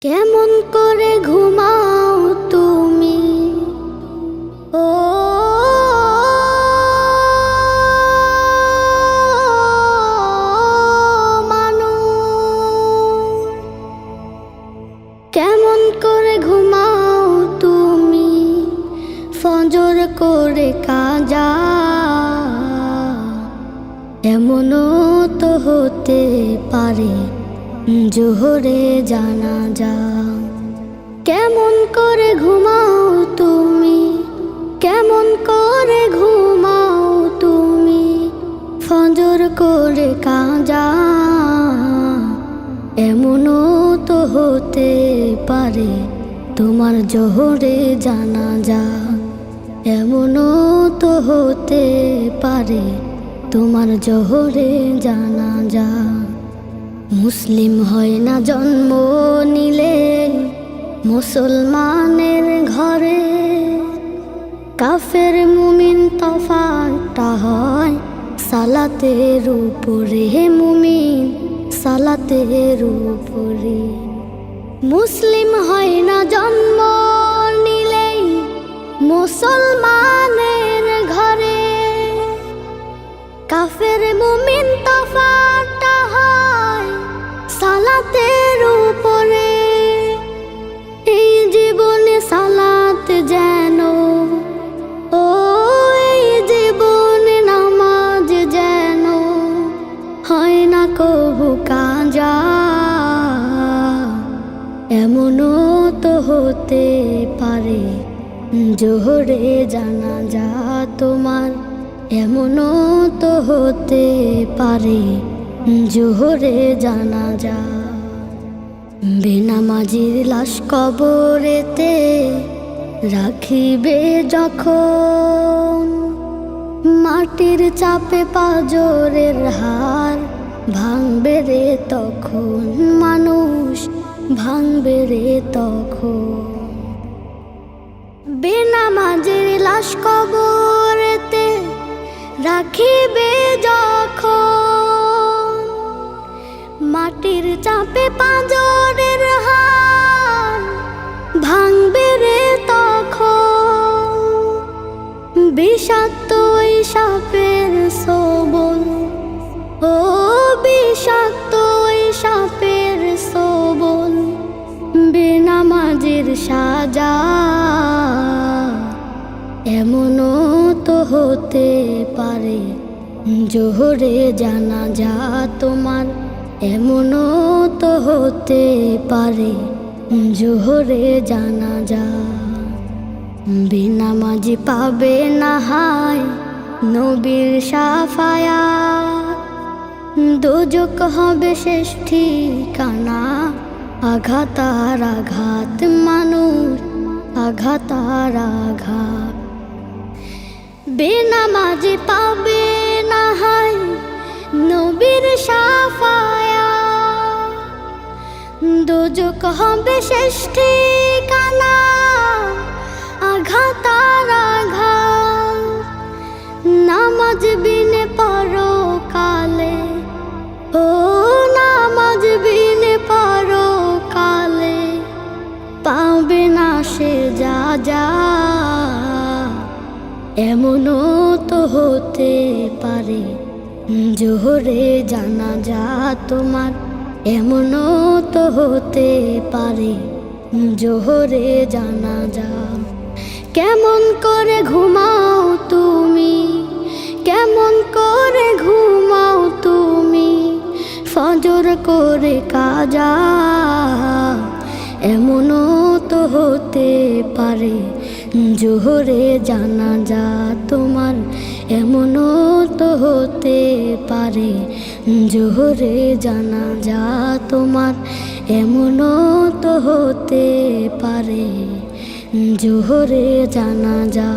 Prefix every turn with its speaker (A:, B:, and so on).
A: কেমন করে ঘুমাও তুমি ও মানুষ, কেমন করে ঘুমাও তুমি ফজর করে কাজা। এমনও তো হতে পারে জোহরে জানাজা। কেমন করে ঘুমাও তুমি, কেমন করে ঘুমাও তুমি ফজর করে কাজা। এমনও তো হতে পারে তোমার জোহরে জানাজা। এমনও তো হতে পারে তোমার জোহরে জানাজা। মুসলিম হয় না জন্ম নিলে মুসলমানের ঘরে, কাফের মুমিন তফাৎটা হয় সালাতের উপরে। মুমিন সালাতের উপরে। মুসলিম হয় না জন্ম নিলেই মুসলমানের ঘরে, কাফের মুমিন তফাৎটা হয় সালাতের উপরে। এই জীবনে সালাত যেন ও, এই জীবনে নামাজ যেন হয় না কবু কাজা। এমনও তো হতে পারে জোহরে জানাজা তোমার। এমনও তো হতে পারে জোহরে জানাজা। বেনামাজির লাশ কবরেতে রাখিবে যখন, মাটির চাপে পাঁজরের হাড় ভাঙবে রে তখন। মানুষ ভাঙবে রে তখন। বেনামাজির লাশ কবরেতে রাখিবে যখন, মাটির চাপে পাঁজরের হাড় ভাঙবে রে তখন। বিষাক্ত ওই সাপের সবল ও, বিষাক্ত ওই সাপের সবল বেনামাজির সাজা। এমনও তো হতে পারে জোহরে জানাজা তোমার। এমনও তো হতে পারে জোহরে জানাজা। বেনামাজি পাবে না হায় নবীর শাফায়াত, দোজক হবে শেষ ঠিকানা। আঘাত আর আঘাত মানুষ, আঘাত আর আঘাত। বেনামাজি পাবে না হায় নবীর শাফায়াত, দোজক হবে শেষ ঠিকানা। আঘাত আর আঘাত। নামাজ বিনে পরকালে ও, নামাজ বিনে পরকালে পাবে না সে যা যা। এমনও তো হতে পারে জোহরে জানাজা তোমার। এমনও তো হতে পারে জোহরে জানাজা। কেমন করে ঘুমাও তুমি, কেমন করে ঘুমাও তুমি ফজর করে কাজা। এমনও তো হতে পারে জোহরে জানাজা তোমার। এমনও তো হতে পারে জোহরে জানাজা তোমার। এমনও তো হতে পারে জোহরে জানাজা।